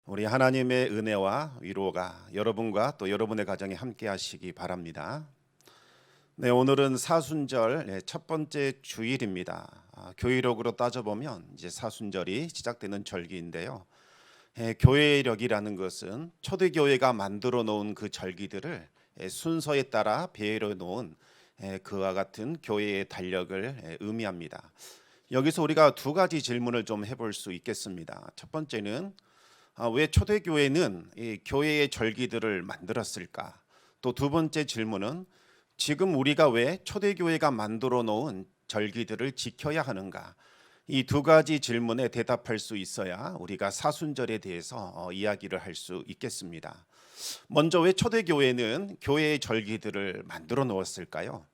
우리 하나님의 은혜와 위로가 여러분과 또 여러분의 가정에 함께 하시기 바랍니다. 네, 오늘은 사순절 첫 번째 주일입니다. 교회력으로 따져보면 이제 사순절이 시작되는 절기인데요. 교회력이라는 것은 초대교회가 만들어 놓은 그 절기들을 순서에 따라 배열해 놓은 그와 같은 교회의 달력을 의미합니다. 여기서 우리가 두 가지 질문을 좀 해볼 수 있겠습니다. 첫 번째는 왜 초대교회는 이 교회의 절기들을 만들었을까? 또 두 번째 질문은 지금 우리가 왜 초대교회가 만들어 놓은 절기들을 지켜야 하는가? 이 두 가지 질문에 대답할 수 있어야 우리가 사순절에 대해서 이야기를 할 수 있겠습니다. 먼저 왜 초대교회는 교회의 절기들을 만들어 놓았을까요?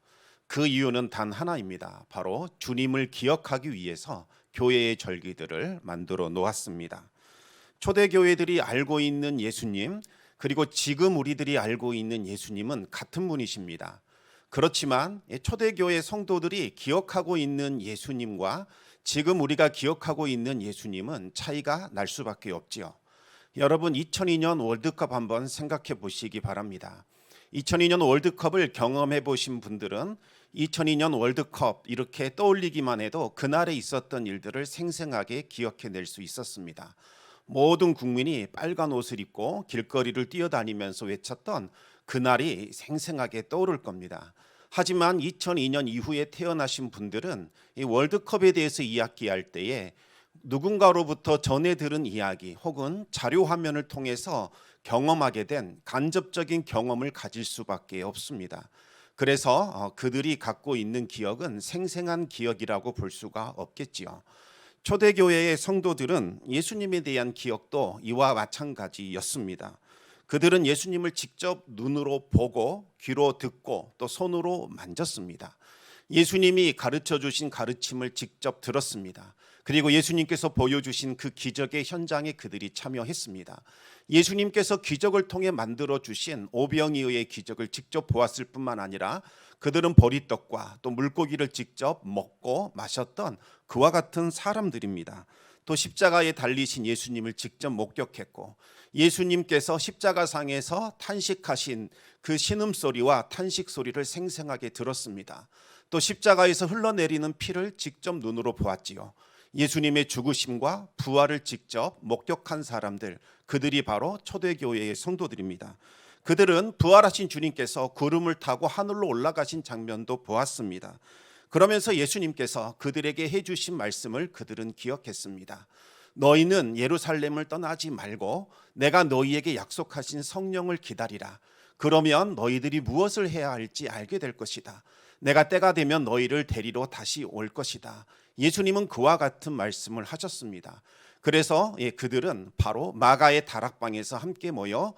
그 이유는 단 하나입니다. 바로 주님을 기억하기 위해서 교회의 절기들을 만들어 놓았습니다. 초대교회들이 알고 있는 예수님, 그리고 지금 우리들이 알고 있는 예수님은 같은 분이십니다. 그렇지만 초대교회 성도들이 기억하고 있는 예수님과 지금 우리가 기억하고 있는 예수님은 차이가 날 수밖에 없지요. 여러분, 2002년 월드컵 한번 생각해 보시기 바랍니다. 2002년 월드컵을 경험해 보신 분들은 2002년 월드컵 이렇게 떠올리기만 해도 그날에 있었던 일들을 생생하게 기억해낼 수 있었습니다. 모든 국민이 빨간 옷을 입고 길거리를 뛰어다니면서 외쳤던 그날이 생생하게 떠오를 겁니다. 하지만 2002년 이후에 태어나신 분들은 이 월드컵에 대해서 이야기할 때에 누군가로부터 전해 들은 이야기 혹은 자료 화면을 통해서 경험하게 된 간접적인 경험을 가질 수밖에 없습니다. 그래서 그들이 갖고 있는 기억은 생생한 기억이라고 볼 수가 없겠지요. 초대교회의 성도들은 예수님에 대한 기억도 이와 마찬가지였습니다. 그들은 예수님을 직접 눈으로 보고 귀로 듣고 또 손으로 만졌습니다. 예수님이 가르쳐 주신 가르침을 직접 들었습니다. 그리고 예수님께서 보여주신 그 기적의 현장에 그들이 참여했습니다. 예수님께서 기적을 통해 만들어 주신 오병이어의 기적을 직접 보았을 뿐만 아니라 그들은 보리떡과 또 물고기를 직접 먹고 마셨던 그와 같은 사람들입니다. 또 십자가에 달리신 예수님을 직접 목격했고 예수님께서 십자가상에서 탄식하신 그 신음소리와 탄식소리를 생생하게 들었습니다. 또 십자가에서 흘러내리는 피를 직접 눈으로 보았지요. 예수님의 죽으심과 부활을 직접 목격한 사람들, 그들이 바로 초대교회의 성도들입니다. 그들은 부활하신 주님께서 구름을 타고 하늘로 올라가신 장면도 보았습니다. 그러면서 예수님께서 그들에게 해주신 말씀을 그들은 기억했습니다. 너희는 예루살렘을 떠나지 말고 내가 너희에게 약속하신 성령을 기다리라. 그러면 너희들이 무엇을 해야 할지 알게 될 것이다. 내가 때가 되면 너희를 데리러 다시 올 것이다. 예수님은 그와 같은 말씀을 하셨습니다. 그래서 그들은 바로 마가의 다락방에서 함께 모여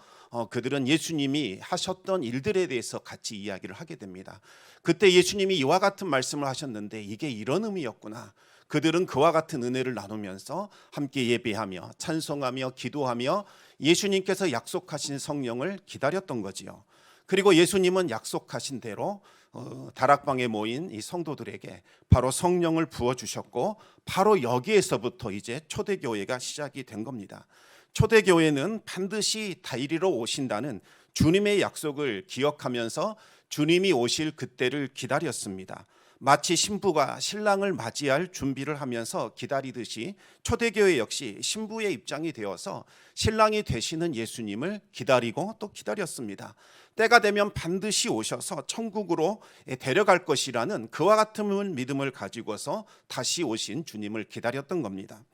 그들은 예수님이 하셨던 일들에 대해서 같이 이야기를 하게 됩니다. 그때 예수님이 이와 같은 말씀을 하셨는데 이게 이런 의미였구나. 그들은 그와 같은 은혜를 나누면서 함께 예배하며 찬송하며 기도하며 예수님께서 약속하신 성령을 기다렸던 거지요. 그리고 예수님은 약속하신 대로 다락방에 모인 이 성도들에게 바로 성령을 부어주셨고 바로 여기에서부터 이제 초대교회가 시작이 된 겁니다. 초대교회는 반드시 다이리로 오신다는 주님의 약속을 기억하면서 주님이 오실 그때를 기다렸습니다. 마치 신부가 신랑을 맞이할 준비를 하면서 기다리듯이 초대교회 역시 신부의 입장이 되어서 신랑이 되시는 예수님을 기다리고 또 기다렸습니다. 때가 되면 반드시 오셔서 천국으로 데려갈 것이라는 그와 같은 믿음을 가지고서 다시 오신 주님을 기다렸던 겁니다.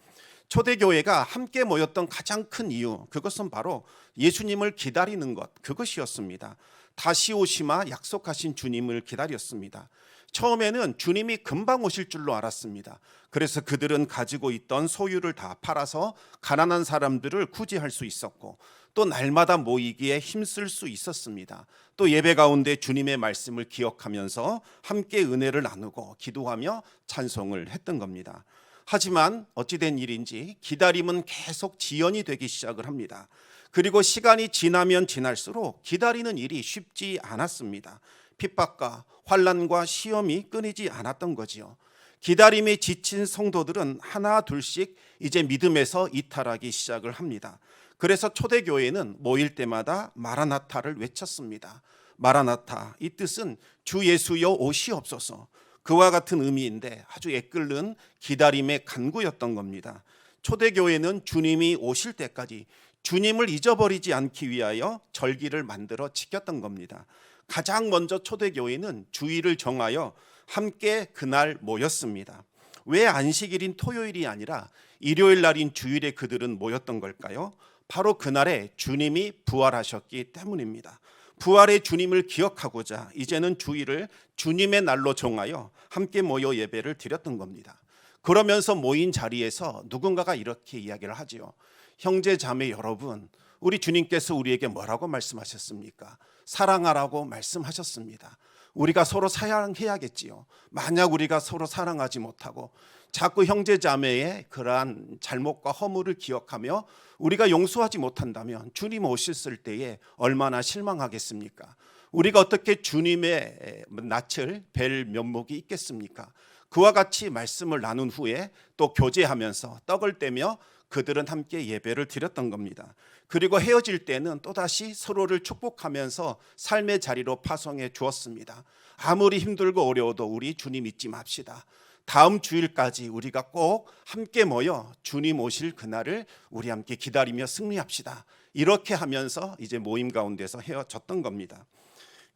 초대교회가 함께 모였던 가장 큰 이유, 그것은 바로 예수님을 기다리는 것, 그것이었습니다. 다시 오시마 약속하신 주님을 기다렸습니다. 처음에는 주님이 금방 오실 줄로 알았습니다. 그래서 그들은 가지고 있던 소유를 다 팔아서 가난한 사람들을 구제할 수 있었고 또 날마다 모이기에 힘쓸 수 있었습니다. 또 예배 가운데 주님의 말씀을 기억하면서 함께 은혜를 나누고 기도하며 찬송을 했던 겁니다. 하지만 어찌된 일인지 기다림은 계속 지연이 되기 시작을 합니다. 그리고 시간이 지나면 지날수록 기다리는 일이 쉽지 않았습니다. 핍박과 환난과 시험이 끊이지 않았던 거지요. 기다림에 지친 성도들은 하나 둘씩 이제 믿음에서 이탈하기 시작을 합니다. 그래서 초대교회는 모일 때마다 마라나타를 외쳤습니다. 마라나타, 이 뜻은 주 예수여 오시옵소서, 그와 같은 의미인데 아주 애끓는 기다림의 간구였던 겁니다. 초대교회는 주님이 오실 때까지 주님을 잊어버리지 않기 위하여 절기를 만들어 지켰던 겁니다. 가장 먼저 초대교회는 주일을 정하여 함께 그날 모였습니다. 왜 안식일인 토요일이 아니라 일요일 날인 주일에 그들은 모였던 걸까요? 바로 그날에 주님이 부활하셨기 때문입니다. 부활의 주님을 기억하고자 이제는 주일을 주님의 날로 정하여 함께 모여 예배를 드렸던 겁니다. 그러면서 모인 자리에서 누군가가 이렇게 이야기를 하지요. 형제 자매 여러분, 우리 주님께서 우리에게 뭐라고 말씀하셨습니까? 사랑하라고 말씀하셨습니다. 우리가 서로 사랑해야겠지요. 만약 우리가 서로 사랑하지 못하고 자꾸 형제 자매의 그러한 잘못과 허물을 기억하며 우리가 용서하지 못한다면 주님 오셨을 때에 얼마나 실망하겠습니까? 우리가 어떻게 주님의 낯을 뵐 면목이 있겠습니까? 그와 같이 말씀을 나눈 후에 또 교제하면서 떡을 떼며 그들은 함께 예배를 드렸던 겁니다. 그리고 헤어질 때는 또다시 서로를 축복하면서 삶의 자리로 파송해 주었습니다. 아무리 힘들고 어려워도 우리 주님 잊지 맙시다. 다음 주일까지 우리가 꼭 함께 모여 주님 오실 그날을 우리 함께 기다리며 승리합시다. 이렇게 하면서 이제 모임 가운데서 헤어졌던 겁니다.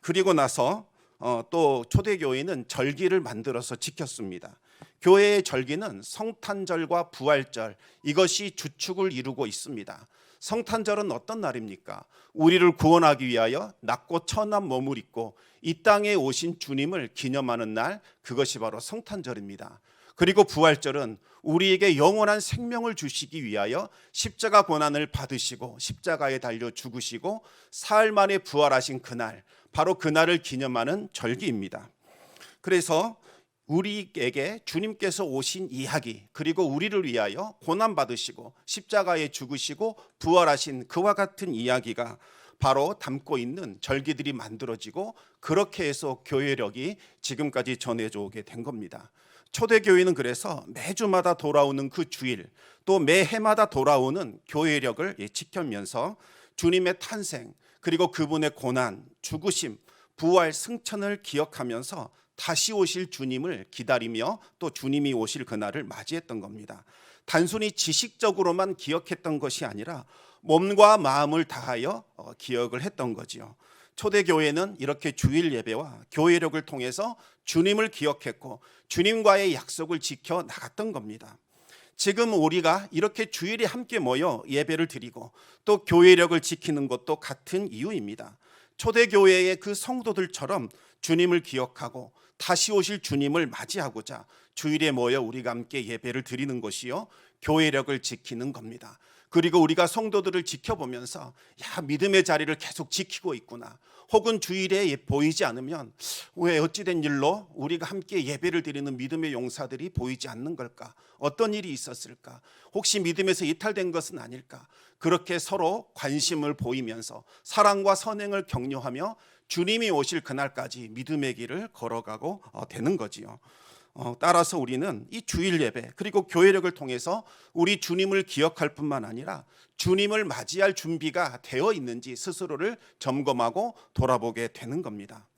그리고 나서 또 초대교회는 절기를 만들어서 지켰습니다. 교회의 절기는 성탄절과 부활절, 이것이 주축을 이루고 있습니다. 성탄절은 어떤 날입니까? 우리를 구원하기 위하여 낮고 천한 몸을 입고 이 땅에 오신 주님을 기념하는 날, 그것이 바로 성탄절입니다. 그리고 부활절은 우리에게 영원한 생명을 주시기 위하여 십자가 고난을 받으시고 십자가에 달려 죽으시고 사흘 만에 부활하신 그날, 바로 그날을 기념하는 절기입니다. 그래서 우리에게 주님께서 오신 이야기, 그리고 우리를 위하여 고난 받으시고 십자가에 죽으시고 부활하신 그와 같은 이야기가 바로 담고 있는 절기들이 만들어지고, 그렇게 해서 교회력이 지금까지 전해져 오게 된 겁니다. 초대교회는 그래서 매주마다 돌아오는 그 주일, 또 매해마다 돌아오는 교회력을 지키면서 주님의 탄생, 그리고 그분의 고난, 죽으심, 부활, 승천을 기억하면서 다시 오실 주님을 기다리며 또 주님이 오실 그날을 맞이했던 겁니다. 단순히 지식적으로만 기억했던 것이 아니라 몸과 마음을 다하여 기억을 했던 거지요. 초대교회는 이렇게 주일 예배와 교회력을 통해서 주님을 기억했고 주님과의 약속을 지켜 나갔던 겁니다. 지금 우리가 이렇게 주일에 함께 모여 예배를 드리고 또 교회력을 지키는 것도 같은 이유입니다. 초대교회의 그 성도들처럼 주님을 기억하고 다시 오실 주님을 맞이하고자 주일에 모여 우리가 함께 예배를 드리는 것이요, 교회력을 지키는 겁니다. 그리고 우리가 성도들을 지켜보면서 믿음의 자리를 계속 지키고 있구나, 혹은 주일에 보이지 않으면 왜 어찌된 일로 우리가 함께 예배를 드리는 믿음의 용사들이 보이지 않는 걸까? 어떤 일이 있었을까? 혹시 믿음에서 이탈된 것은 아닐까? 그렇게 서로 관심을 보이면서 사랑과 선행을 격려하며 주님이 오실 그날까지 믿음의 길을 걸어가고 되는 거지요. 따라서 우리는 이 주일 예배 그리고 교회력을 통해서 우리 주님을 기억할 뿐만 아니라 주님을 맞이할 준비가 되어 있는지 스스로를 점검하고 돌아보게 되는 겁니다.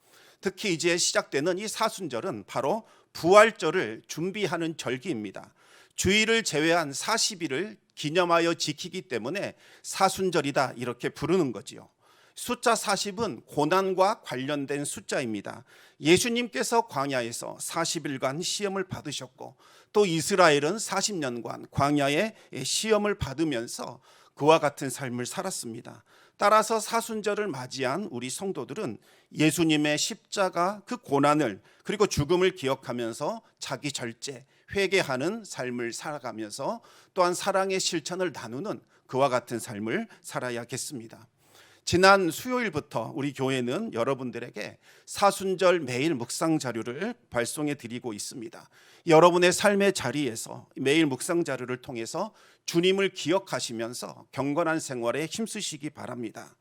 특히 이제 시작되는 이 사순절은 바로 부활절을 준비하는 절기입니다. 주일을 제외한 40일을 기념하여 지키기 때문에 사순절이다 이렇게 부르는 거지요. 숫자 40은 고난과 관련된 숫자입니다. 예수님께서 광야에서 40일간 시험을 받으셨고 또 이스라엘은 40년간 광야에 시험을 받으면서 그와 같은 삶을 살았습니다. 따라서 사순절을 맞이한 우리 성도들은 예수님의 십자가 그 고난을 그리고 죽음을 기억하면서 자기 절제, 회개하는 삶을 살아가면서 또한 사랑의 실천을 나누는 그와 같은 삶을 살아야겠습니다. 지난 수요일부터 우리 교회는 여러분들에게 사순절 매일 묵상 자료를 발송해 드리고 있습니다. 여러분의 삶의 자리에서 매일 묵상 자료를 통해서 주님을 기억하시면서 경건한 생활에 힘쓰시기 바랍니다.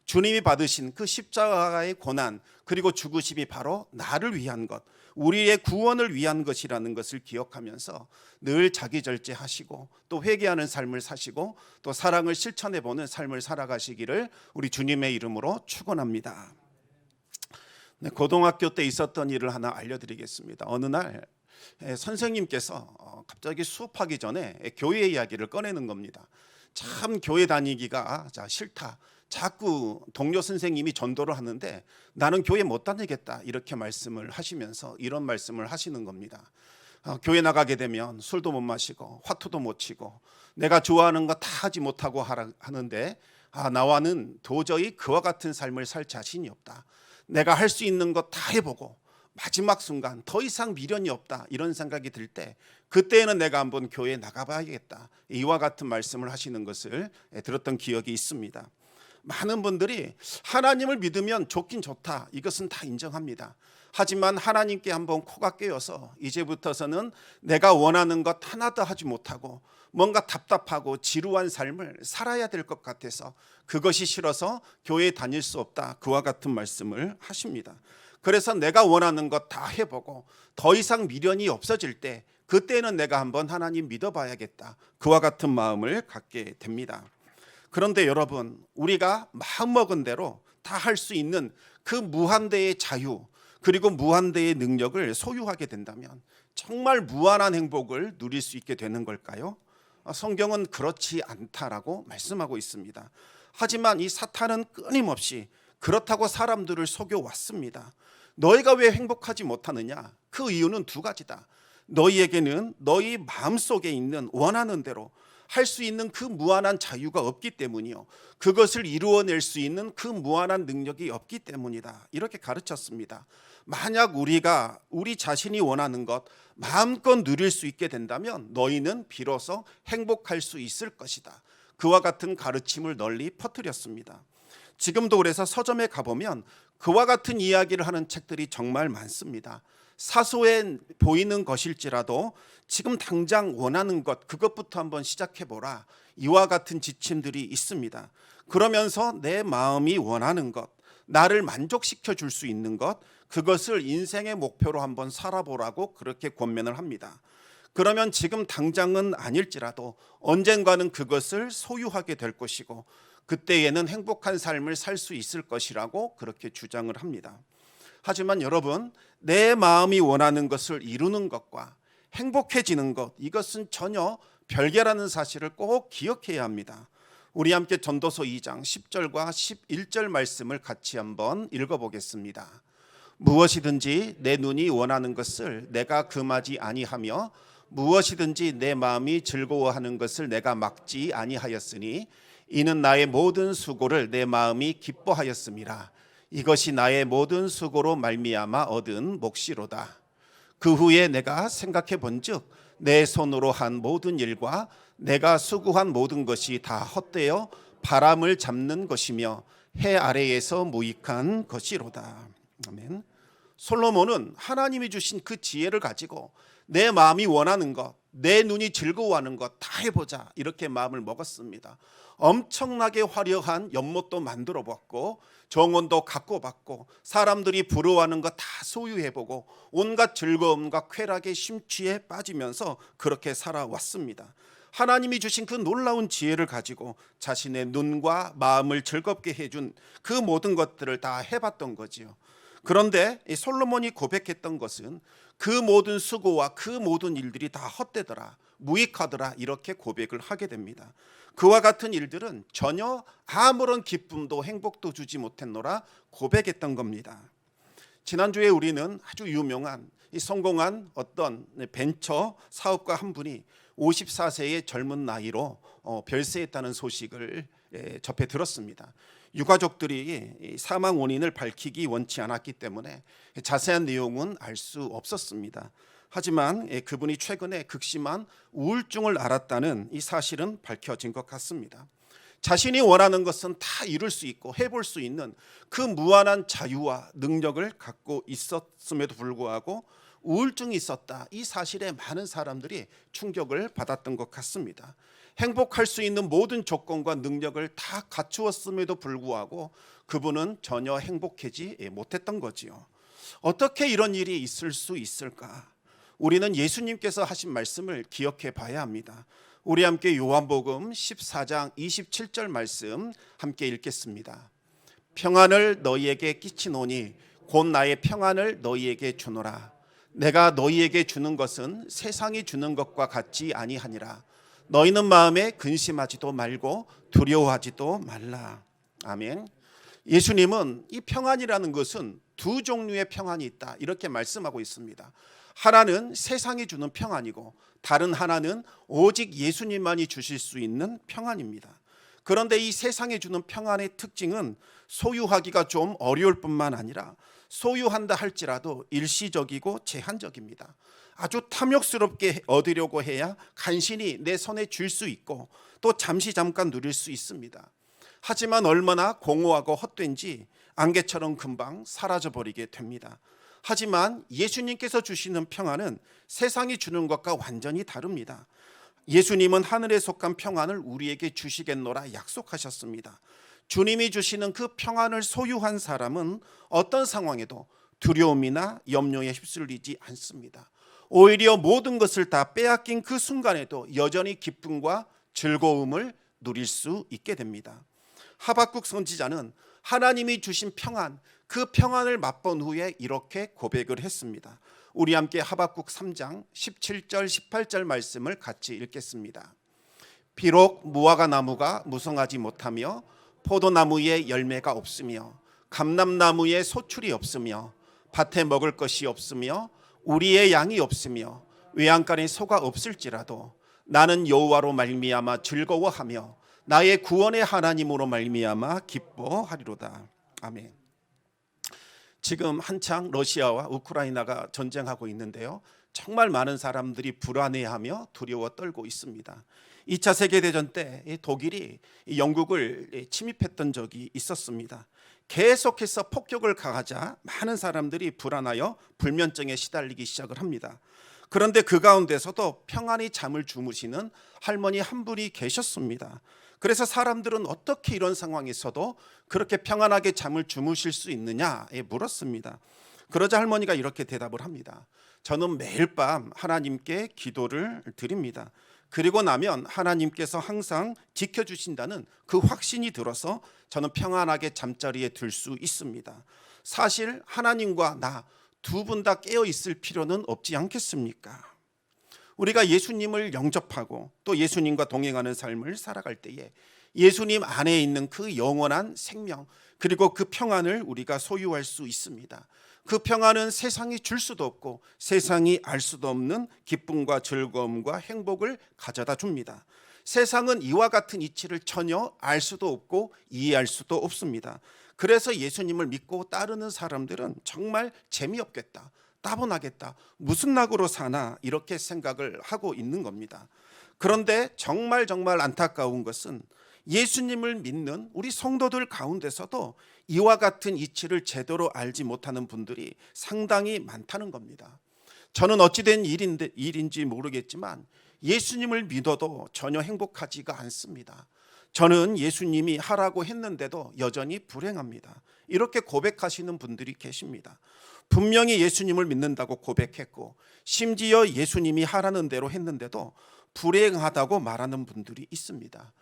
주님이 받으신 그 십자가의 고난 그리고 죽으심이 바로 나를 위한 것, 우리의 구원을 위한 것이라는 것을 기억하면서 늘 자기 절제하시고 또 회개하는 삶을 사시고 또 사랑을 실천해 보는 삶을 살아가시기를 우리 주님의 이름으로 축원합니다. 네, 고등학교 때 있었던 일을 하나 알려드리겠습니다. 어느 날 선생님께서 갑자기 수업하기 전에 교회 이야기를 꺼내는 겁니다. 참 교회 다니기가 싫다. 자꾸 동료 선생님이 전도를 하는데 나는 교회 못 다니겠다 이렇게 말씀을 하시면서 이런 말씀을 하시는 겁니다. 교회 나가게 되면 술도 못 마시고 화투도 못 치고 내가 좋아하는 거 다 하지 못하고 하는데 나와는 도저히 그와 같은 삶을 살 자신이 없다. 내가 할 수 있는 거 다 해보고 마지막 순간 더 이상 미련이 없다 이런 생각이 들 때 그때는 내가 한번 교회에 나가봐야겠다 이와 같은 말씀을 하시는 것을 들었던 기억이 있습니다. 많은 분들이 하나님을 믿으면 좋긴 좋다 이것은 다 인정합니다. 하지만 하나님께 한번 코가 깨어서 이제부터서는 내가 원하는 것 하나도 하지 못하고 뭔가 답답하고 지루한 삶을 살아야 될 것 같아서 그것이 싫어서 교회에 다닐 수 없다 그와 같은 말씀을 하십니다. 그래서 내가 원하는 것 다 해보고 더 이상 미련이 없어질 때 그때는 내가 한번 하나님 믿어봐야겠다 그와 같은 마음을 갖게 됩니다. 그런데 여러분 우리가 마음먹은 대로 다 할 수 있는 그 무한대의 자유 그리고 무한대의 능력을 소유하게 된다면 정말 무한한 행복을 누릴 수 있게 되는 걸까요? 성경은 그렇지 않다라고 말씀하고 있습니다. 하지만 이 사탄은 끊임없이 그렇다고 사람들을 속여왔습니다. 너희가 왜 행복하지 못하느냐? 그 이유는 두 가지다. 너희에게는 너희 마음속에 있는 원하는 대로 할 수 있는 그 무한한 자유가 없기 때문이요. 그것을 이루어낼 수 있는 그 무한한 능력이 없기 때문이다. 이렇게 가르쳤습니다. 만약 우리가 우리 자신이 원하는 것 마음껏 누릴 수 있게 된다면 너희는 비로소 행복할 수 있을 것이다. 그와 같은 가르침을 널리 퍼뜨렸습니다. 지금도 그래서 서점에 가보면 그와 같은 이야기를 하는 책들이 정말 많습니다. 사소해 보이는 것일지라도 지금 당장 원하는 것 그것부터 한번 시작해보라 이와 같은 지침들이 있습니다. 그러면서 내 마음이 원하는 것 나를 만족시켜 줄 수 있는 것 그것을 인생의 목표로 한번 살아보라고 그렇게 권면을 합니다. 그러면 지금 당장은 아닐지라도 언젠가는 그것을 소유하게 될 것이고 그때에는 행복한 삶을 살 수 있을 것이라고 그렇게 주장을 합니다. 하지만 여러분 내 마음이 원하는 것을 이루는 것과 행복해지는 것 이것은 전혀 별개라는 사실을 꼭 기억해야 합니다. 우리 함께 전도서 2장 10절과 11절 말씀을 같이 한번 읽어보겠습니다. 무엇이든지 내 눈이 원하는 것을 내가 금하지 아니하며 무엇이든지 내 마음이 즐거워하는 것을 내가 막지 아니하였으니 이는 나의 모든 수고를 내 마음이 기뻐하였음이라. 이것이 나의 모든 수고로 말미암아 얻은 몫이로다. 그 후에 내가 생각해 본즉 내 손으로 한 모든 일과 내가 수고한 모든 것이 다 헛되어 바람을 잡는 것이며 해 아래에서 무익한 것이로다. 아멘. 솔로몬은 하나님이 주신 그 지혜를 가지고 내 마음이 원하는 것, 내 눈이 즐거워하는 것 다 해보자 이렇게 마음을 먹었습니다. 엄청나게 화려한 연못도 만들어 봤고 정원도 갖고 봤고 사람들이 부러워하는 것 다 소유해보고 온갖 즐거움과 쾌락에 심취해 빠지면서 그렇게 살아왔습니다. 하나님이 주신 그 놀라운 지혜를 가지고 자신의 눈과 마음을 즐겁게 해준 그 모든 것들을 다 해봤던 거지요. 그런데 솔로몬이 고백했던 것은 그 모든 수고와 그 모든 일들이 다 헛되더라 무익하더라 이렇게 고백을 하게 됩니다. 그와 같은 일들은 전혀 아무런 기쁨도 행복도 주지 못했노라 고백했던 겁니다. 지난주에 우리는 아주 유명한 성공한 어떤 벤처 사업가 한 분이 54세의 젊은 나이로 별세했다는 소식을 접해 들었습니다. 유가족들이 사망 원인을 밝히기 원치 않았기 때문에 자세한 내용은 알 수 없었습니다. 하지만 그분이 최근에 극심한 우울증을 앓았다는 이 사실은 밝혀진 것 같습니다. 자신이 원하는 것은 다 이룰 수 있고 해볼 수 있는 그 무한한 자유와 능력을 갖고 있었음에도 불구하고 우울증이 있었다. 이 사실에 많은 사람들이 충격을 받았던 것 같습니다. 행복할 수 있는 모든 조건과 능력을 다 갖추었음에도 불구하고 그분은 전혀 행복하지 못했던 거지요. 어떻게 이런 일이 있을 수 있을까? 우리는 예수님께서 하신 말씀을 기억해 봐야 합니다. 우리 함께 요한복음 14장 27절 말씀 함께 읽겠습니다. 평안을 너희에게 끼치노니 곧 나의 평안을 너희에게 주노라. 내가 너희에게 주는 것은 세상이 주는 것과 같지 아니하니라. 너희는 마음에 근심하지도 말고 두려워하지도 말라. 아멘. 예수님은 이 평안이라는 것은 두 종류의 평안이 있다 이렇게 말씀하고 있습니다. 하나는 세상이 주는 평안이고 다른 하나는 오직 예수님만이 주실 수 있는 평안입니다. 그런데 이 세상이 주는 평안의 특징은 소유하기가 좀 어려울 뿐만 아니라 소유한다 할지라도 일시적이고 제한적입니다. 아주 탐욕스럽게 얻으려고 해야 간신히 내 손에 쥘 수 있고 또 잠시 잠깐 누릴 수 있습니다. 하지만 얼마나 공허하고 헛된지 안개처럼 금방 사라져버리게 됩니다. 하지만 예수님께서 주시는 평안은 세상이 주는 것과 완전히 다릅니다. 예수님은 하늘에 속한 평안을 우리에게 주시겠노라 약속하셨습니다. 주님이 주시는 그 평안을 소유한 사람은 어떤 상황에도 두려움이나 염려에 휩쓸리지 않습니다. 오히려 모든 것을 다 빼앗긴 그 순간에도 여전히 기쁨과 즐거움을 누릴 수 있게 됩니다. 하박국 선지자는 하나님이 주신 평안, 그 평안을 맛본 후에 이렇게 고백을 했습니다. 우리 함께 하박국 3장 17절 18절 말씀을 같이 읽겠습니다. 비록 무화과 나무가 무성하지 못하며 포도나무에 열매가 없으며 감람나무에 소출이 없으며 밭에 먹을 것이 없으며 우리의 양이 없으며 외양간에 소가 없을지라도 나는 여호와로 말미암아 즐거워하며 나의 구원의 하나님으로 말미암아 기뻐하리로다. 아멘. 지금 한창 러시아와 우크라이나가 전쟁하고 있는데요. 정말 많은 사람들이 불안해하며 두려워 떨고 있습니다. 2차 세계대전 때 독일이 영국을 침입했던 적이 있었습니다. 계속해서 폭격을 가하자 많은 사람들이 불안하여 불면증에 시달리기 시작을 합니다. 그런데 그 가운데서도 평안히 잠을 주무시는 할머니 한 분이 계셨습니다. 그래서 사람들은 어떻게 이런 상황에서도 그렇게 평안하게 잠을 주무실 수 있느냐에 물었습니다. 그러자 할머니가 이렇게 대답을 합니다. 저는 매일 밤 하나님께 기도를 드립니다. 그리고 나면 하나님께서 항상 지켜주신다는 그 확신이 들어서 저는 평안하게 잠자리에 들 수 있습니다. 사실 하나님과 나 두 분 다 깨어 있을 필요는 없지 않겠습니까? 우리가 예수님을 영접하고 또 예수님과 동행하는 삶을 살아갈 때에 예수님 안에 있는 그 영원한 생명 그리고 그 평안을 우리가 소유할 수 있습니다. 그 평안은 세상이 줄 수도 없고 세상이 알 수도 없는 기쁨과 즐거움과 행복을 가져다 줍니다. 세상은 이와 같은 이치를 전혀 알 수도 없고 이해할 수도 없습니다. 그래서 예수님을 믿고 따르는 사람들은 정말 재미없겠다, 따분하겠다, 무슨 낙으로 사나 이렇게 생각을 하고 있는 겁니다. 그런데 정말 안타까운 것은 예수님을 믿는 우리 성도들 가운데서도 이와 같은 이치를 제대로 알지 못하는 분들이 상당히 많다는 겁니다. 저는 어찌된 일인지 모르겠지만 예수님을 믿어도 전혀 행복하지가 않습니다. 저는 예수님이 하라고 했는데도 여전히 불행합니다. 이렇게 고백하시는 분들이 계십니다. 분명히 예수님을 믿는다고 고백했고 심지어 예수님이 하라는 대로 했는데도 불행하다고 말하는 분들이 있습니다.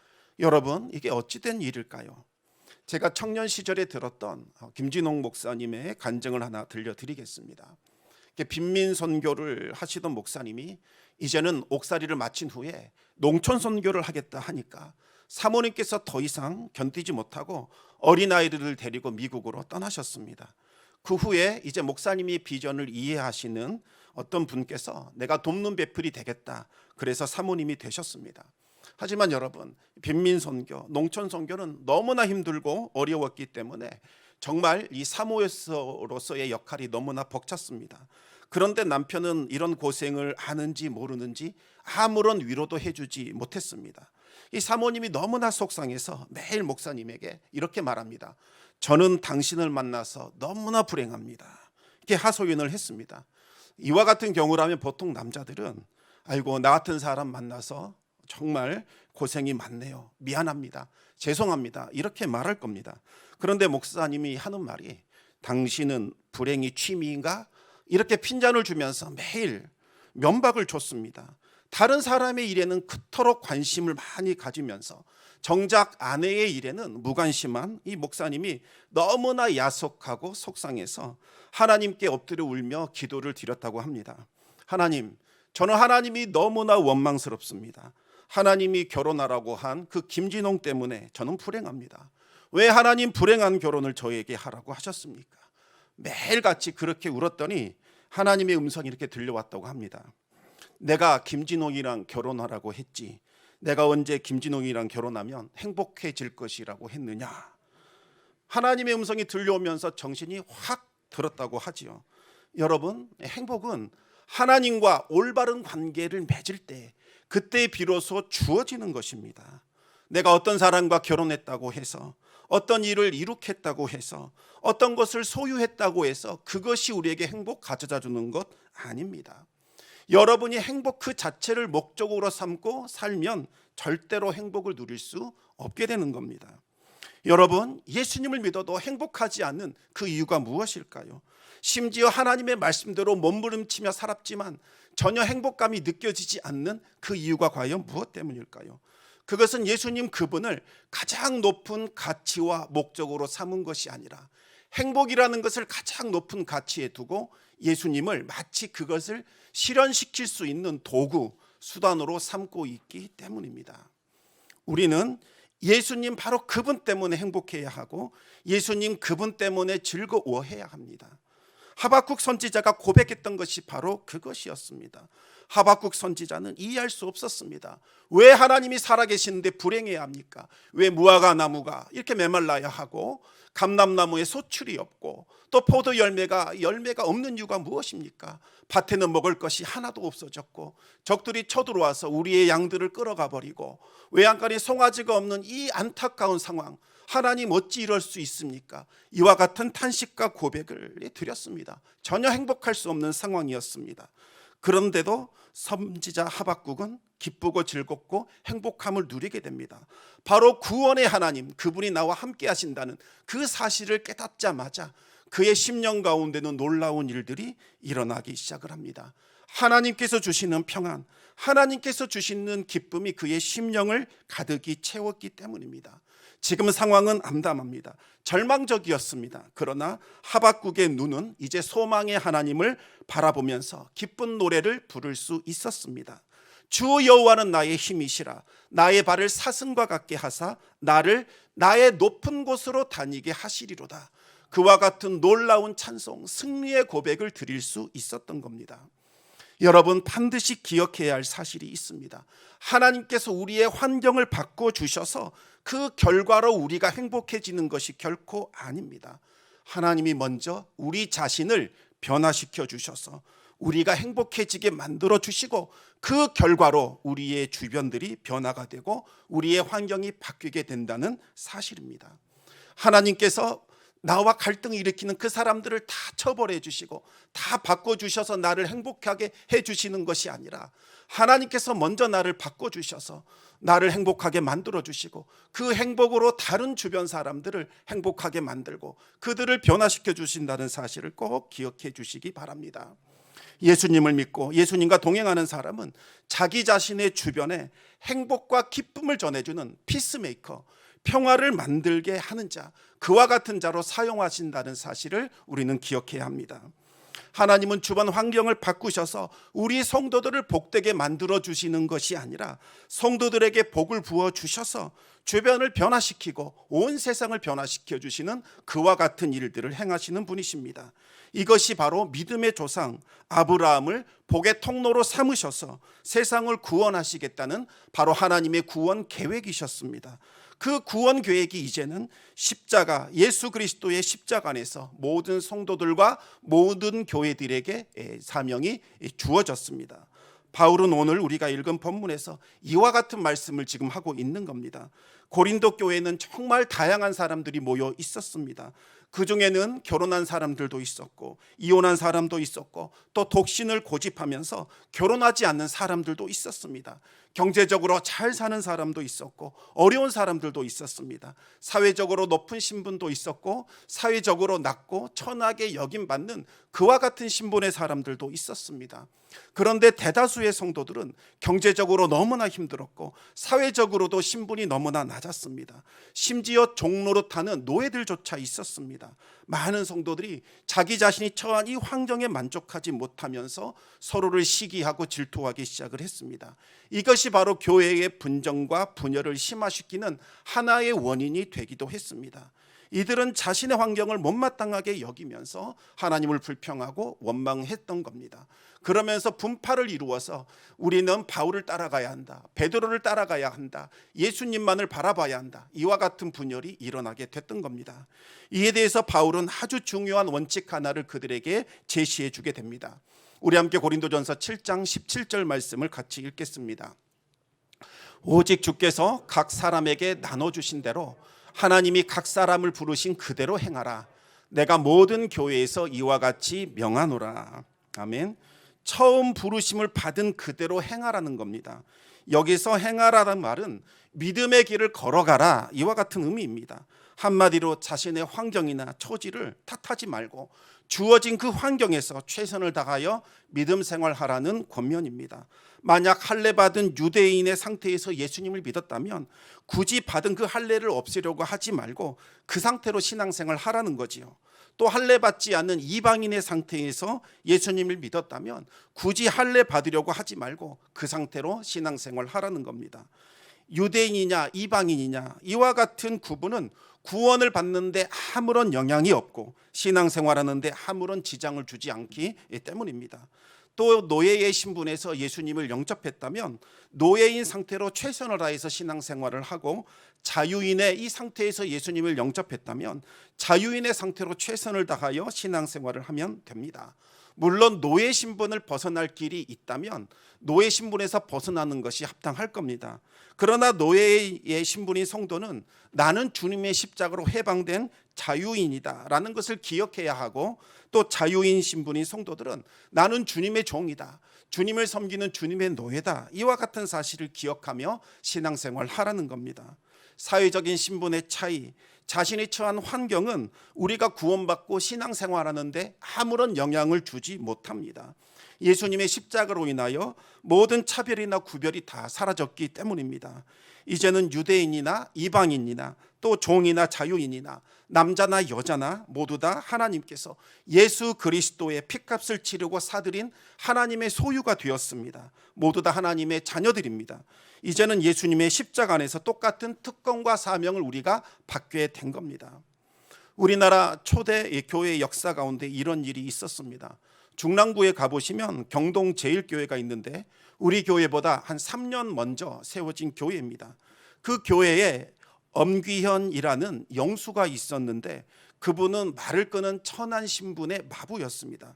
여러분, 이게 어찌된 일일까요? 제가 청년 시절에 들었던 김진홍 목사님의 간증을 하나 들려드리겠습니다. 빈민 선교를 하시던 목사님이 이제는 옥살이를 마친 후에 농촌 선교를 하겠다 하니까 사모님께서 더 이상 견디지 못하고 어린아이들을 데리고 미국으로 떠나셨습니다. 그 후에 이제 목사님이 비전을 이해하시는 어떤 분께서 내가 돕는 배필이 되겠다. 그래서 사모님이 되셨습니다. 하지만 여러분, 빈민 선교, 농촌 선교는 너무나 힘들고 어려웠기 때문에 정말 이 사모로서의 역할이 너무나 벅찼습니다. 그런데 남편은 이런 고생을 아는지 모르는지 아무런 위로도 해주지 못했습니다. 이 사모님이 너무나 속상해서 매일 목사님에게 이렇게 말합니다. 저는 당신을 만나서 너무나 불행합니다. 이렇게 하소연을 했습니다. 이와 같은 경우라면 보통 남자들은 아이고 나 같은 사람 만나서 정말 고생이 많네요. 미안합니다. 죄송합니다. 이렇게 말할 겁니다. 그런데 목사님이 하는 말이 당신은 불행이 취미인가? 이렇게 핀잔을 주면서 매일 면박을 줬습니다. 다른 사람의 일에는 그토록 관심을 많이 가지면서 정작 아내의 일에는 무관심한 이 목사님이 너무나 야속하고 속상해서 하나님께 엎드려 울며 기도를 드렸다고 합니다. 하나님, 저는 하나님이 너무나 원망스럽습니다. 하나님이 결혼하라고 한 그 김진홍 때문에 저는 불행합니다. 왜 하나님 불행한 결혼을 저에게 하라고 하셨습니까? 매일같이 그렇게 울었더니 하나님의 음성이 이렇게 들려왔다고 합니다. 내가 김진홍이랑 결혼하라고 했지. 내가 언제 김진홍이랑 결혼하면 행복해질 것이라고 했느냐. 하나님의 음성이 들려오면서 정신이 확 들었다고 하지요. 여러분, 행복은 하나님과 올바른 관계를 맺을 때 그때 비로소 주어지는 것입니다. 내가 어떤 사람과 결혼했다고 해서, 어떤 일을 이룩했다고 해서, 어떤 것을 소유했다고 해서 그것이 우리에게 행복 가져다 주는 것 아닙니다. 여러분이 행복 그 자체를 목적으로 삼고 살면 절대로 행복을 누릴 수 없게 되는 겁니다. 여러분, 예수님을 믿어도 행복하지 않는 그 이유가 무엇일까요? 심지어 하나님의 말씀대로 몸부림치며 살았지만 전혀 행복감이 느껴지지 않는 그 이유가 과연 무엇 때문일까요? 그것은 예수님 그분을 가장 높은 가치와 목적으로 삼은 것이 아니라 행복이라는 것을 가장 높은 가치에 두고 예수님을 마치 그것을 실현시킬 수 있는 도구, 수단으로 삼고 있기 때문입니다. 우리는 예수님 바로 그분 때문에 행복해야 하고 예수님 그분 때문에 즐거워해야 합니다. 하박국 선지자가 고백했던 것이 바로 그것이었습니다. 하박국 선지자는 이해할 수 없었습니다. 왜 하나님이 살아계시는데 불행해야 합니까? 왜 무화과 나무가 이렇게 메말라야 하고 감람나무에 소출이 없고 또 포도 열매가 없는 이유가 무엇입니까? 밭에는 먹을 것이 하나도 없어졌고 적들이 쳐들어와서 우리의 양들을 끌어가 버리고 외양간에 송아지가 없는 이 안타까운 상황, 하나님 어찌 이럴 수 있습니까? 이와 같은 탄식과 고백을 드렸습니다. 전혀 행복할 수 없는 상황이었습니다. 그런데도 선지자 하박국은 기쁘고 즐겁고 행복함을 누리게 됩니다. 바로 구원의 하나님, 그분이 나와 함께 하신다는 그 사실을 깨닫자마자 그의 심령 가운데는 놀라운 일들이 일어나기 시작을 합니다. 하나님께서 주시는 평안, 하나님께서 주시는 기쁨이 그의 심령을 가득히 채웠기 때문입니다. 지금 상황은 암담합니다. 절망적이었습니다. 그러나 하박국의 눈은 이제 소망의 하나님을 바라보면서 기쁜 노래를 부를 수 있었습니다. 주 여호와는 나의 힘이시라. 나의 발을 사슴과 같게 하사 나를 나의 높은 곳으로 다니게 하시리로다. 그와 같은 놀라운 찬송, 승리의 고백을 드릴 수 있었던 겁니다. 여러분, 반드시 기억해야 할 사실이 있습니다. 하나님께서 우리의 환경을 바꿔주셔서 그 결과로 우리가 행복해지는 것이 결코 아닙니다. 하나님이 먼저 우리 자신을 변화시켜 주셔서 우리가 행복해지게 만들어 주시고 그 결과로 우리의 주변들이 변화가 되고 우리의 환경이 바뀌게 된다는 사실입니다. 하나님께서 나와 갈등을 일으키는 그 사람들을 다 처벌해 주시고 다 바꿔주셔서 나를 행복하게 해주시는 것이 아니라 하나님께서 먼저 나를 바꿔주셔서 나를 행복하게 만들어 주시고 그 행복으로 다른 주변 사람들을 행복하게 만들고 그들을 변화시켜 주신다는 사실을 꼭 기억해 주시기 바랍니다. 예수님을 믿고 예수님과 동행하는 사람은 자기 자신의 주변에 행복과 기쁨을 전해주는 피스메이커, 평화를 만들게 하는 자, 그와 같은 자로 사용하신다는 사실을 우리는 기억해야 합니다. 하나님은 주변 환경을 바꾸셔서 우리 성도들을 복되게 만들어 주시는 것이 아니라 성도들에게 복을 부어 주셔서 주변을 변화시키고 온 세상을 변화시켜 주시는 그와 같은 일들을 행하시는 분이십니다. 이것이 바로 믿음의 조상 아브라함을 복의 통로로 삼으셔서 세상을 구원하시겠다는 바로 하나님의 구원 계획이셨습니다. 그 구원 계획이 이제는 십자가, 예수 그리스도의 십자가 안에서 모든 성도들과 모든 교회들에게 사명이 주어졌습니다. 바울은 오늘 우리가 읽은 본문에서 이와 같은 말씀을 지금 하고 있는 겁니다. 고린도 교회는 정말 다양한 사람들이 모여 있었습니다. 그 중에는 결혼한 사람들도 있었고 이혼한 사람도 있었고 또 독신을 고집하면서 결혼하지 않는 사람들도 있었습니다. 경제적으로 잘 사는 사람도 있었고 어려운 사람들도 있었습니다. 사회적으로 높은 신분도 있었고 사회적으로 낮고 천하게 여김받는 그와 같은 신분의 사람들도 있었습니다. 그런데 대다수의 성도들은 경제적으로 너무나 힘들었고 사회적으로도 신분이 너무나 낮았습니다. 심지어 종노릇하는 노예들조차 있었습니다. 많은 성도들이 자기 자신이 처한 이 환경에 만족하지 못하면서 서로를 시기하고 질투하기 시작을 했습니다. 이것이 바로 교회의 분정과 분열을 심화시키는 하나의 원인이 되기도 했습니다. 이들은 자신의 환경을 못마땅하게 여기면서 하나님을 불평하고 원망했던 겁니다. 그러면서 분파를 이루어서 우리는 바울을 따라가야 한다, 베드로를 따라가야 한다, 예수님만을 바라봐야 한다, 이와 같은 분열이 일어나게 됐던 겁니다. 이에 대해서 바울은 아주 중요한 원칙 하나를 그들에게 제시해 주게 됩니다. 우리 함께 고린도전서 7장 17절 말씀을 같이 읽겠습니다. 오직 주께서 각 사람에게 나눠주신 대로 하나님이 각 사람을 부르신 그대로 행하라. 내가 모든 교회에서 이와 같이 명하노라. 아멘. 처음 부르심을 받은 그대로 행하라는 겁니다. 여기서 행하라는 말은 믿음의 길을 걸어가라, 이와 같은 의미입니다. 한마디로 자신의 환경이나 처지를 탓하지 말고 주어진 그 환경에서 최선을 다하여 믿음 생활하라는 권면입니다. 만약 할례 받은 유대인의 상태에서 예수님을 믿었다면 굳이 받은 그 할례를 없애려고 하지 말고 그 상태로 신앙생활 하라는 거지요. 또 할례 받지 않는 이방인의 상태에서 예수님을 믿었다면 굳이 할례 받으려고 하지 말고 그 상태로 신앙생활 하라는 겁니다. 유대인이냐 이방인이냐 이와 같은 구분은 구원을 받는데 아무런 영향이 없고 신앙생활하는데 아무런 지장을 주지 않기 때문입니다. 또 노예의 신분에서 예수님을 영접했다면 노예인 상태로 최선을 다해서 신앙생활을 하고, 자유인의 이 상태에서 예수님을 영접했다면 자유인의 상태로 최선을 다하여 신앙생활을 하면 됩니다. 물론 노예 신분을 벗어날 길이 있다면 노예 신분에서 벗어나는 것이 합당할 겁니다. 그러나 노예의 신분인 성도는 나는 주님의 십자가로 해방된 자유인이다 라는 것을 기억해야 하고, 또 자유인 신분인 성도들은 나는 주님의 종이다, 주님을 섬기는 주님의 노예다, 이와 같은 사실을 기억하며 신앙생활을 하라는 겁니다. 사회적인 신분의 차이, 자신이 처한 환경은 우리가 구원받고 신앙생활하는데 아무런 영향을 주지 못합니다. 예수님의 십자가로 인하여 모든 차별이나 구별이 다 사라졌기 때문입니다. 이제는 유대인이나 이방인이나 또 종이나 자유인이나 남자나 여자나 모두 다 하나님께서 예수 그리스도의 피값을 치르고 사들인 하나님의 소유가 되었습니다. 모두 다 하나님의 자녀들입니다. 이제는 예수님의 십자가 안에서 똑같은 특권과 사명을 우리가 받게 된 겁니다. 우리나라 초대 교회 역사 가운데 이런 일이 있었습니다. 중랑구에 가보시면 경동제일교회가 있는데 우리 교회보다 한 3년 먼저 세워진 교회입니다. 그 교회에 엄귀현이라는 영수가 있었는데 그분은 말을 끄는 천한 신분의 마부였습니다.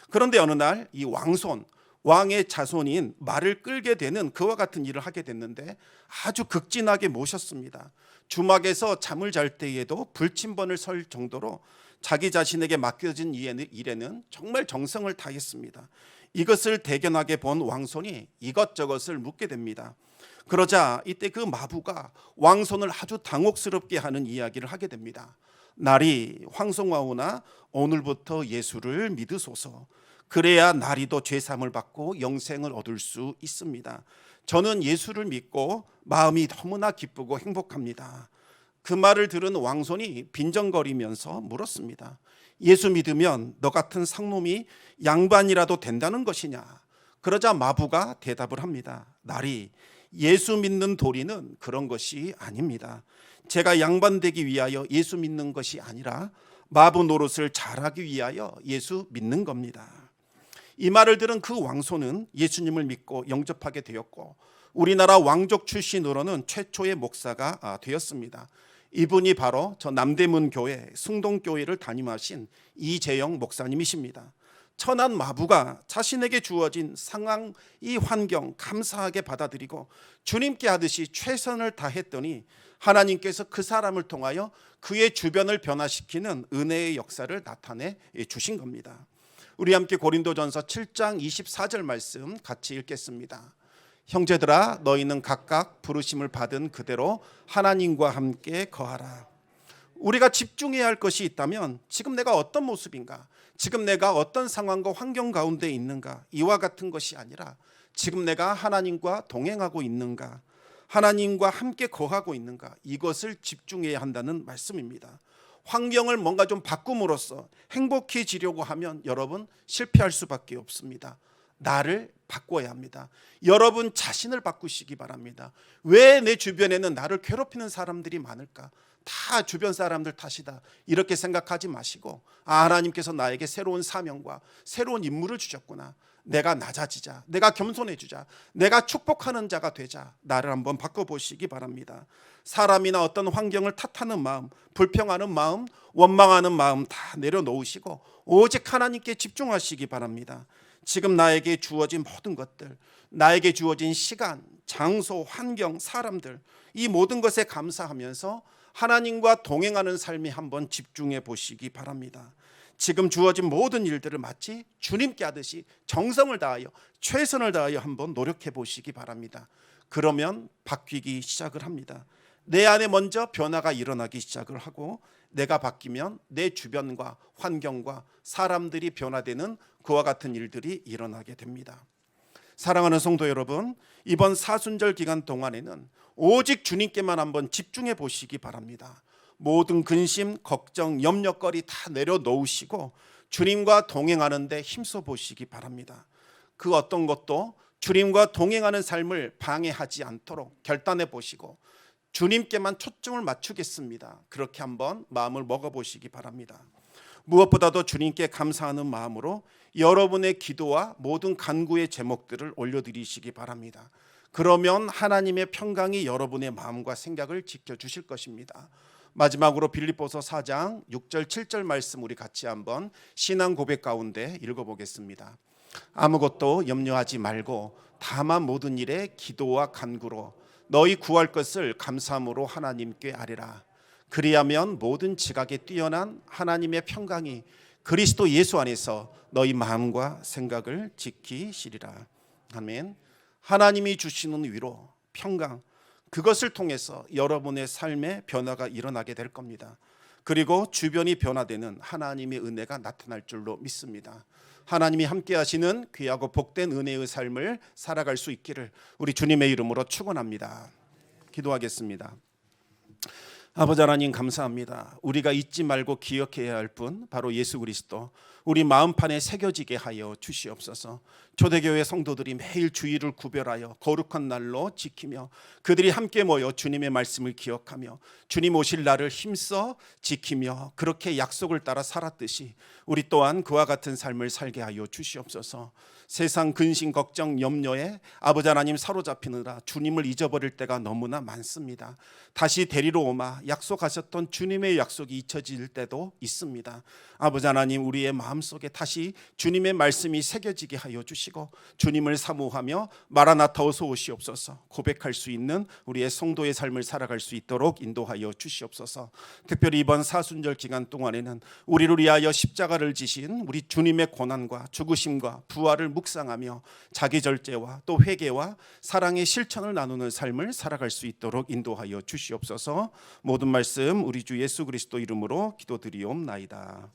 그런데 어느 날 이 왕손, 왕의 자손인 말을 끌게 되는 그와 같은 일을 하게 됐는데 아주 극진하게 모셨습니다. 주막에서 잠을 잘 때에도 불침번을 설 정도로 자기 자신에게 맡겨진 일에는 정말 정성을 다했습니다. 이것을 대견하게 본 왕손이 이것저것을 묻게 됩니다. 그러자 이때 그 마부가 왕손을 아주 당혹스럽게 하는 이야기를 하게 됩니다. 날이 황송하오나 오늘부터 예수를 믿으소서. 그래야 나리도 죄사함을 받고 영생을 얻을 수 있습니다. 저는 예수를 믿고 마음이 너무나 기쁘고 행복합니다. 그 말을 들은 왕손이 빈정거리면서 물었습니다. 예수 믿으면 너 같은 상놈이 양반이라도 된다는 것이냐? 그러자 마부가 대답을 합니다. 나리, 예수 믿는 도리는 그런 것이 아닙니다. 제가 양반 되기 위하여 예수 믿는 것이 아니라 마부 노릇을 잘하기 위하여 예수 믿는 겁니다. 이 말을 들은 그 왕손은 예수님을 믿고 영접하게 되었고 우리나라 왕족 출신으로는 최초의 목사가 되었습니다. 이분이 바로 저 남대문 교회 승동교회를 담임하신 이재영 목사님이십니다. 천한 마부가 자신에게 주어진 상황, 이 환경 감사하게 받아들이고 주님께 하듯이 최선을 다했더니 하나님께서 그 사람을 통하여 그의 주변을 변화시키는 은혜의 역사를 나타내 주신 겁니다. 우리 함께 고린도전서 7장 24절 말씀 같이 읽겠습니다. 형제들아, 너희는 각각 부르심을 받은 그대로 하나님과 함께 거하라. 우리가 집중해야 할 것이 있다면 지금 내가 어떤 모습인가, 지금 내가 어떤 상황과 환경 가운데 있는가, 이와 같은 것이 아니라 지금 내가 하나님과 동행하고 있는가, 하나님과 함께 거하고 있는가, 이것을 집중해야 한다는 말씀입니다. 환경을 뭔가 좀 바꿈으로써 행복해지려고 하면 여러분 실패할 수밖에 없습니다. 나를 바꿔야 합니다. 여러분 자신을 바꾸시기 바랍니다. 왜 내 주변에는 나를 괴롭히는 사람들이 많을까? 다 주변 사람들 탓이다, 이렇게 생각하지 마시고, 하나님께서 나에게 새로운 사명과 새로운 임무를 주셨구나, 내가 낮아지자, 내가 겸손해지자, 내가 축복하는 자가 되자, 나를 한번 바꿔보시기 바랍니다. 사람이나 어떤 환경을 탓하는 마음, 불평하는 마음, 원망하는 마음 다 내려놓으시고 오직 하나님께 집중하시기 바랍니다. 지금 나에게 주어진 모든 것들, 나에게 주어진 시간, 장소, 환경, 사람들, 이 모든 것에 감사하면서 하나님과 동행하는 삶에 한번 집중해 보시기 바랍니다. 지금 주어진 모든 일들을 마치 주님께 하듯이 정성을 다하여 최선을 다하여 한번 노력해 보시기 바랍니다. 그러면 바뀌기 시작을 합니다. 내 안에 먼저 변화가 일어나기 시작을 하고, 내가 바뀌면 내 주변과 환경과 사람들이 변화되는 그와 같은 일들이 일어나게 됩니다. 사랑하는 성도 여러분, 이번 사순절 기간 동안에는 오직 주님께만 한번 집중해 보시기 바랍니다. 모든 근심, 걱정, 염려거리 다 내려놓으시고 주님과 동행하는 데 힘써 보시기 바랍니다. 그 어떤 것도 주님과 동행하는 삶을 방해하지 않도록 결단해 보시고 주님께만 초점을 맞추겠습니다, 그렇게 한번 마음을 먹어보시기 바랍니다. 무엇보다도 주님께 감사하는 마음으로 여러분의 기도와 모든 간구의 제목들을 올려드리시기 바랍니다. 그러면 하나님의 평강이 여러분의 마음과 생각을 지켜주실 것입니다. 마지막으로 빌립보서 4장 6절 7절 말씀 우리 같이 한번 신앙 고백 가운데 읽어보겠습니다. 아무것도 염려하지 말고 다만 모든 일에 기도와 간구로 너희 구할 것을 감사함으로 하나님께 아뢰라. 그리하면 모든 지각에 뛰어난 하나님의 평강이 그리스도 예수 안에서 너희 마음과 생각을 지키시리라. 아멘. 하나님이 주시는 위로, 평강, 그것을 통해서 여러분의 삶에 변화가 일어나게 될 겁니다. 그리고 주변이 변화되는 하나님의 은혜가 나타날 줄로 믿습니다. 하나님이 함께 하시는 귀하고 복된 은혜의 삶을 살아갈 수 있기를 우리 주님의 이름으로 축원합니다. 기도하겠습니다. 아버지 하나님, 감사합니다. 우리가 잊지 말고 기억해야 할 분, 바로 예수 그리스도, 우리 마음판에 새겨지게 하여 주시옵소서. 초대교회 성도들이 매일 주일을 구별하여 거룩한 날로 지키며 그들이 함께 모여 주님의 말씀을 기억하며 주님 오실 날을 힘써 지키며 그렇게 약속을 따라 살았듯이 우리 또한 그와 같은 삶을 살게 하여 주시옵소서. 세상 근심, 걱정, 염려에 아버지 하나님 사로잡히느라 주님을 잊어버릴 때가 너무나 많습니다. 다시 데리러 오마 약속하셨던 주님의 약속이 잊혀질 때도 있습니다. 아버지 하나님, 우리의 마음속에 다시 주님의 말씀이 새겨지게 하여 주시고 주님을 사모하며 마라나타 어서 오시옵소서 고백할 수 있는 우리의 성도의 삶을 살아갈 수 있도록 인도하여 주시옵소서. 특별히 이번 사순절 기간 동안에는 우리를 위하여 십자가를 지신 우리 주님의 고난과 죽으심과 부활을 묵상하며 자기 절제와 또 회개와 사랑의 실천을 나누는 삶을 살아갈 수 있도록 인도하여 주시옵소서. 모든 말씀 우리 주 예수 그리스도 이름으로 기도드리옵나이다.